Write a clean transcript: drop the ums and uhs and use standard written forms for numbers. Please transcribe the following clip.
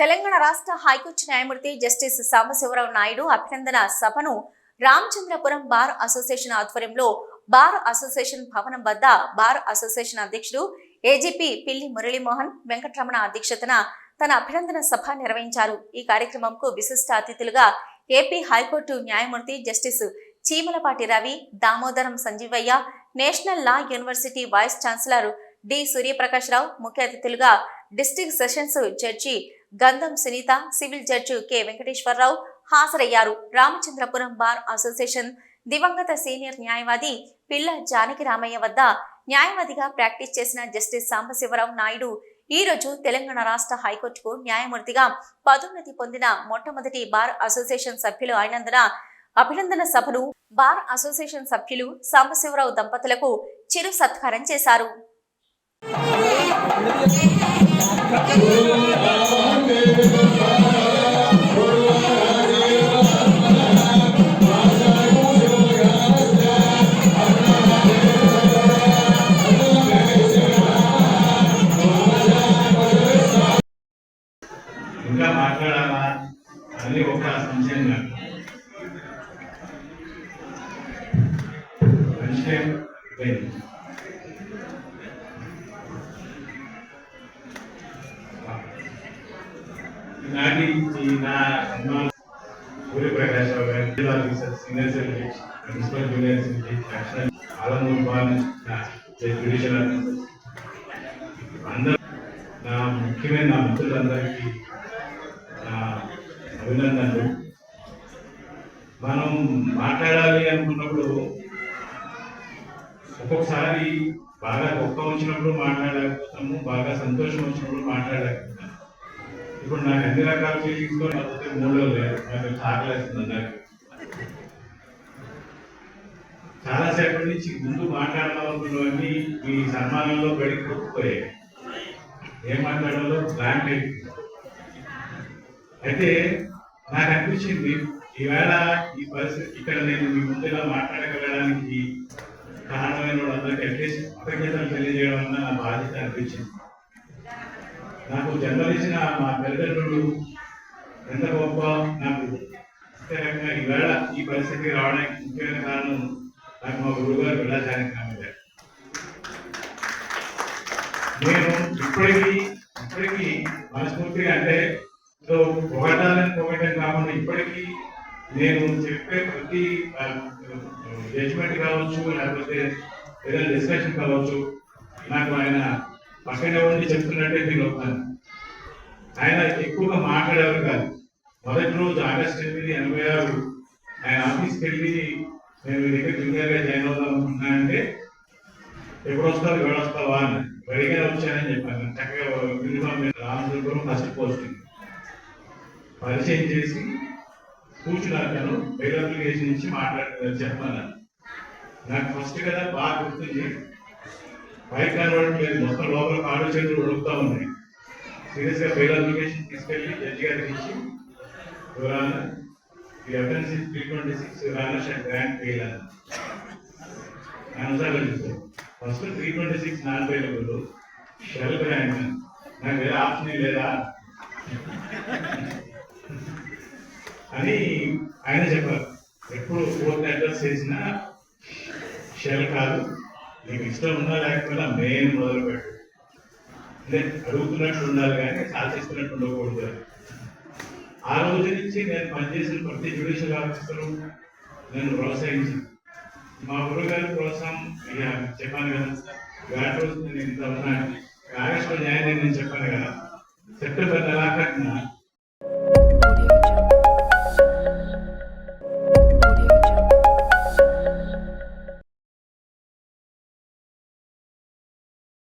తెలంగాణ రాష్ట్ర హైకోర్టు న్యాయమూర్తి జస్టిస్ సాంబశివరావు నాయుడు అభినందన సభను రామచంద్రపురం బార్ అసోసియేషన్ ఆధ్వర్యంలో బార్ అసోసియేషన్ భవనం వద్ద బార్ అసోసియేషన్ అధ్యక్షుడు ఏజీపీ పిల్లి మురళీమోహన్ వెంకటరమణ అధ్యక్షతన తన అభినందన సభ నిర్వహించారు. ఈ కార్యక్రమంకు విశిష్ట అతిథులుగా ఏపీ హైకోర్టు న్యాయమూర్తి justice Chimalapati Ravi, Damodaram Sanjivayya, national law university vice chancellor D Suryaprakash Rao, ముఖ్య అతిథులుగా district sessions judge Gandham Sunitha, civil judge K Venkateswara Rao హాజరయ్యారు. రామచంద్రపురం బార్ అసోసియేషన్ దివంగత సీనియర్ న్యాయవాది పిల్ల జానకి రామయ్య వద్ద న్యాయవాదిగా ప్రాక్టీస్ చేసిన జస్టిస్ సాంబశివరావు నాయుడు ఈ రోజు తెలంగాణ రాష్ట్ర హైకోర్టుకు న్యాయమూర్తిగా పదోన్నతి పొందిన మొట్టమొదటి బార్ అసోసియేషన్ సభ్యులు అయినందున అభినందన సభను బార్ అసోసియేషన్ సభ్యులు సాంబశివరావు దంపతులకు చిరు సత్కారం చేశారు. ఇంకా మాట్లాడాలా అని ఒక సంశయం సూర్యప్రకాశరావు గారు, senior secretary, principal junior secretary, Alamuru bar judicial అందరూ, నా ముఖ్యమైన నా మిత్రులందరికీ నా అభినందనలు. మనం మాట్లాడాలి అనుకున్నప్పుడు ఒక్కొక్కసారి బాగా గొప్ప వచ్చినప్పుడు మాట్లాడలేకపోతాము, బాగా సంతోషం వచ్చినప్పుడు మాట్లాడలేకపోతాము. ఇప్పుడు నాకు అన్ని రకాల ఫీలింగ్స్ తో లేకపోతే మూడో లేదు, నాకు ఆకలేస్తుంది. అందరికి చాలాసేపటి నుంచి ముందు మాట్లాడాలనుకున్నవన్నీ ఈ సన్మానంలో బయటకు కొట్టుకుపోయాయి. ఏం మాట్లాడాలో బ్లాంక్ అయిపోయింది. అయితే నాకు అనిపించింది ఈవేళ ఈ పరిస్థితి ఇక్కడ నేను మీ ముందు ఇలా మాట్లాడగలడానికి కారణమైన వాళ్ళందరికీ అట్లీస్ట్ కృతజ్ఞతలు తెలియజేయడం అన్న నా బాధ్యత అనిపించింది. నాకు జన్మనిచ్చిన మా తల్లిదండ్రులు ఎంత గొప్ప, నాకు ముఖ్యంగా ఈవేళ ఈ పరిస్థితికి రావడానికి ముఖ్యమైన కారణం నాకు మా గురువుగారు పిల్ల జానకి రామయ్య గారు. నేను ఇప్పటికీ మనస్ఫూర్తిగా అంటే పొగటాలని కాకుండా ఇప్పటికీ నేను చెప్పే ప్రతి జడ్జిమెంట్ కావచ్చు, లేకపోతే ఏదైనా డిస్కషన్ కావచ్చు, నాకు ఆయన పక్కనే ఉండి చెప్తున్నట్టే ఫీల్ అవుతాను. ఆయన ఎక్కువగా మాట్లాడేవారు కాదు. మొదటి రోజు ఆగస్టు 8, 1986 ఆయన ఆఫీస్కి వెళ్ళి నేను మీ దగ్గర జూనియర్గా జాయిన్ అవుదాం అనుకుంటున్నానంటే ఎప్పుడు వస్తావు ఎవరు వస్తావా అని వెడిగా వచ్చానని చెప్పాను. చక్కగా యూనిఫామ్ రామచంద్రపురం ఫస్ట్ పోస్టింగ్ పరిచయం చేసి కూర్చున్నాను. బెయిల్ అప్లికేషన్ నుంచి చెప్పాను. నాకు ఫస్ట్ కదా బాగా గుర్తుంది. బైక్ కనబడట్లేదు, మొత్తం లోపల కాళ్ళు చేతులు ఉడుకుతా ఉన్నాయి. సీరియస్గా బెయిల్ అప్లికేషన్ తీసుకెళ్ళి జడ్జి గారికి ఇచ్చి ఈ ఎఫెన్స్ 326 గ్రాంట్ బెయిల్ అని అనుసార్లు చూసాను. First 326 non bailable, shall grant, నాకు వేరే ఆప్షన్ లేదా అని ఆయన చెప్పారు. ఎప్పుడు కోర్టు అడ్రస్ చేసినా షెల్ కాదు, నీకు ఇష్టం ఉన్నా లేకపోయినా మెయిన్ మొదలుపెట్టు, అంటే అడుగుతున్నట్టు ఉండాలి కానీ సాధిస్తున్నట్టు ఉండకూడదు. ఆ రోజు నుంచి నేను పనిచేసిన ప్రతి జ్యుడిషియల్ ఆఫీసరు నేను ప్రోత్సహించాను. మా గురుగారి ప్రోత్సాహం ఇక చెప్పాను కదా, రోజు నేను ఇంత ఉన్నా. ఆగస్టు న్యాయం నేను చెప్పాను కదా, సెప్టెంబర్ నెలాఖరున